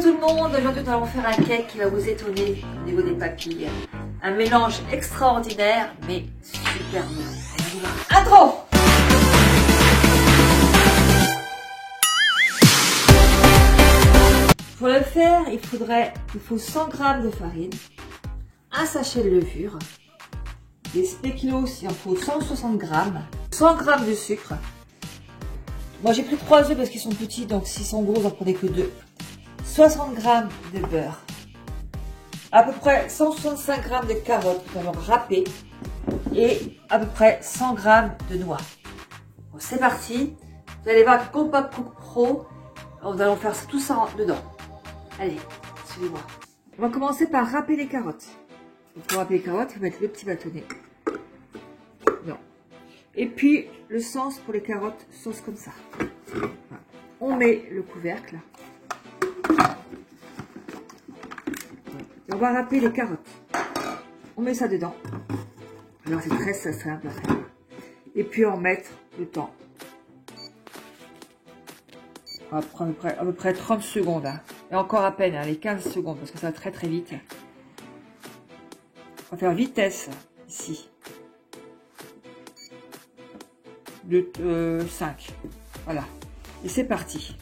tout le monde, aujourd'hui nous allons faire un cake qui va vous étonner au niveau des papilles. Un mélange extraordinaire mais super bon. Intro! Pour le faire, il faut 100 g de farine, un sachet de levure, des spéculoos, il en faut 160 g, 100 g de sucre. Moi j'ai pris 3 œufs parce qu'ils sont petits, donc s'ils sont gros, j'en prenais que 2. 60 g de beurre, à peu près 165 g de carottes, nous allons râper, et à peu près 100 g de noix. Bon, c'est parti, vous allez voir que Compact Cook Pro, nous allons faire tout ça dedans. Allez, suivez-moi. On va commencer par râper les carottes. Pour râper les carottes, il faut mettre le petit bâtonnet. Non. Et puis le sens pour les carottes, sauce comme ça. Voilà. On met le couvercle. Et on va râper les carottes. On met ça dedans. Alors c'est très simple à faire. Et puis on met le temps. On va prendre à peu près 30 secondes. Hein. Et encore à peine, hein, les 15 secondes, parce que ça va très très vite. On va faire vitesse ici. De 5. Voilà. Et c'est parti.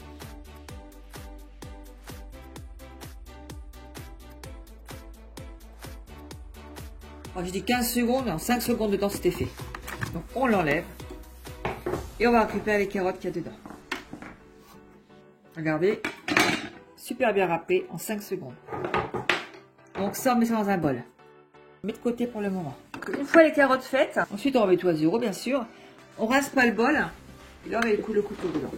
J'ai dit 15 secondes, en 5 secondes de temps c'était fait. Donc on l'enlève. Et on va récupérer les carottes qu'il y a dedans. Regardez. Super bien râpé en 5 secondes. Donc ça, on met ça dans un bol. On met de côté pour le moment. Une fois les carottes faites, ensuite on remet tout à zéro bien sûr. On rince pas le bol. Et là on met le couteau dedans.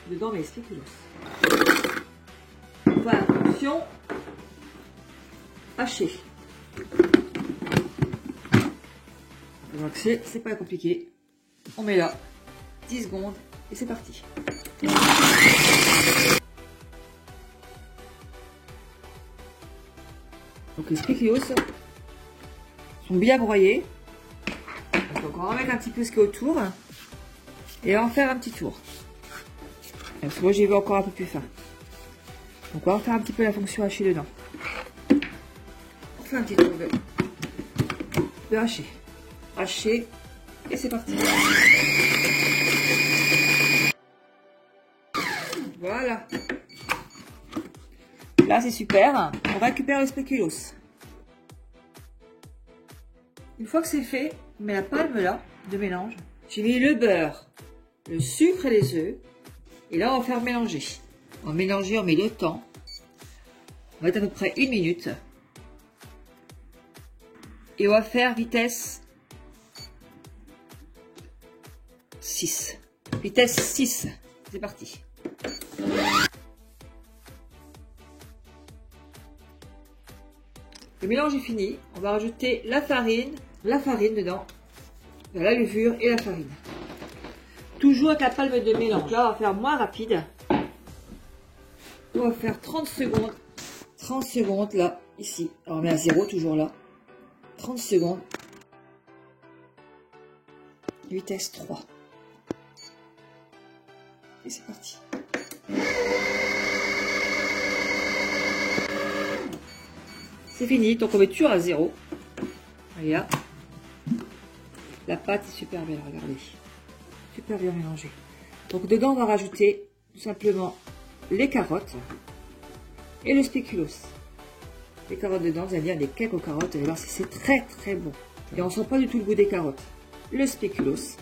Dedans on met les spéculoos. Voilà, attention. Haché. Donc c'est pas compliqué. On met là 10 secondes et c'est parti. Donc les spéculoos sont bien broyés. Donc on va remettre un petit peu ce qu'il y a autour et on va en faire un petit tour. Parce que moi j'y vais encore un peu plus fin. Donc on va faire un petit peu la fonction hachée dedans. On fait un petit tour de haché. Haché et c'est parti. Voilà. Là c'est super. On récupère les spéculoos. Une fois que c'est fait, on met la palme là de mélange. J'ai mis le beurre, le sucre et les œufs. Et là on va faire mélanger. On va mélanger, on met le temps. On va mettre à peu près 1 minute. Et on va faire vitesse 6. Vitesse 6. C'est parti. Le mélange est fini. On va rajouter la farine dedans, la levure et la farine. Toujours avec la palme de mélange. Là, on va faire moins rapide. On va faire 30 secondes. 30 secondes là, ici. Alors, on met à 0 toujours là. 30 secondes. Vitesse 3. Et c'est parti. C'est fini, donc on met toujours à 0. Allez là. La pâte est super belle, regardez. Super bien mélangée. Donc dedans on va rajouter tout simplement les carottes et le spéculoos. Les carottes dedans, vous allez dire des cakes aux carottes, et là c'est très très bon. Et on sent pas du tout le goût des carottes. Le spéculoos.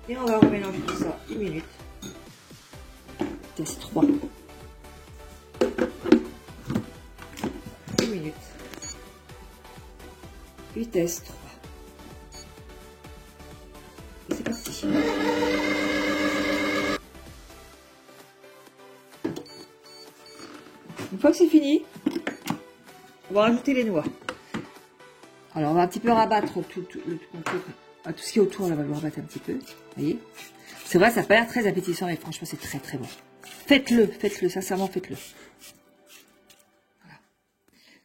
Et on va remélanger tout ça 1 minute. Vitesse 3. 1 minute. Vitesse 3. Et c'est parti. Une fois que c'est fini, on va rajouter les noix. Alors on va un petit peu rabattre tout ce qui est autour, là, on va le rabattre un petit peu. Vous voyez, c'est vrai, ça n'a pas l'air très appétissant, mais franchement c'est très très bon. Faites-le, sincèrement faites-le. Voilà.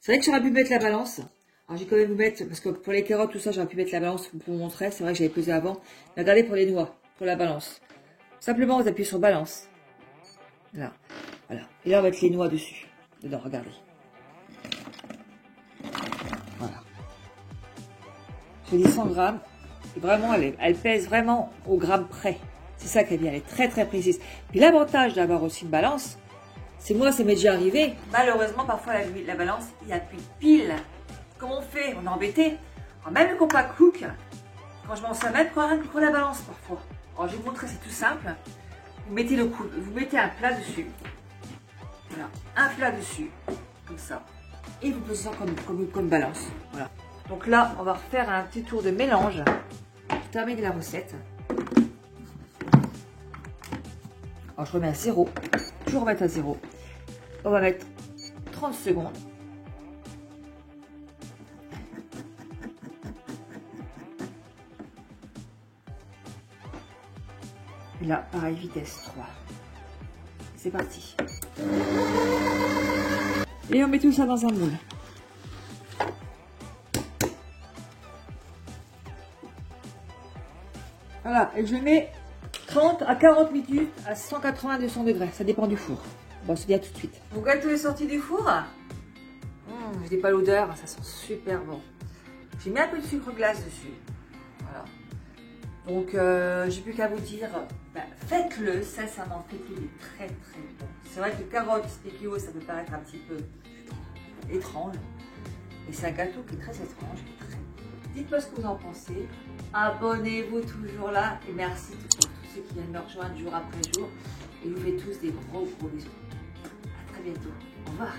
C'est vrai que j'aurais pu mettre la balance. Alors j'ai quand même vous mettre, parce que pour les carottes, tout ça, j'aurais pu mettre la balance pour vous montrer. C'est vrai que j'avais pesé avant. Mais regardez pour les noix, pour la balance. Simplement, vous appuyez sur balance. Là. Voilà. Et là, on va mettre les noix dessus. Dedans, regardez. Voilà. Je dis 100 grammes. Et vraiment, elle pèse vraiment au gramme près. C'est ça qui est bien, elle est très très précise. Puis l'avantage d'avoir aussi une balance, c'est moi, ça m'est déjà arrivé. Malheureusement, parfois la balance, il n'y a plus de pile. Comment on fait? On est embêté. Alors, même le compact cook, quand je m'en sers même pour la balance parfois. Alors je vais vous montrer, c'est tout simple. Vous mettez vous mettez un plat dessus. Voilà, un plat dessus, comme ça. Et vous posez ça comme balance. Voilà. Donc là, on va refaire un petit tour de mélange pour terminer la recette. Alors je remets à 0. Toujours remettre à 0. On va mettre 30 secondes. Et là, pareil, vitesse 3. C'est parti. Et on met tout ça dans un moule. Voilà, et je mets 30 à 40 minutes à 180-200 degrés. Ça dépend du four. Bon, c'est bien tout de suite. Mon gâteau est sorti du four. Je n'ai pas l'odeur, ça sent super bon. J'ai mis un peu de sucre glace dessus. Voilà. Donc, j'ai plus qu'à vous dire, faites-le, sincèrement, faites-le, il est très très bon. C'est vrai que carottes, spéculoos, ça peut paraître un petit peu étrange. Et c'est un gâteau qui est très étrange, qui est très bon. Dites-moi ce que vous en pensez. Abonnez-vous toujours là. Et merci pour tous ceux qui viennent me rejoindre jour après jour. Et je vous fais tous des gros bisous. À très bientôt. Au revoir.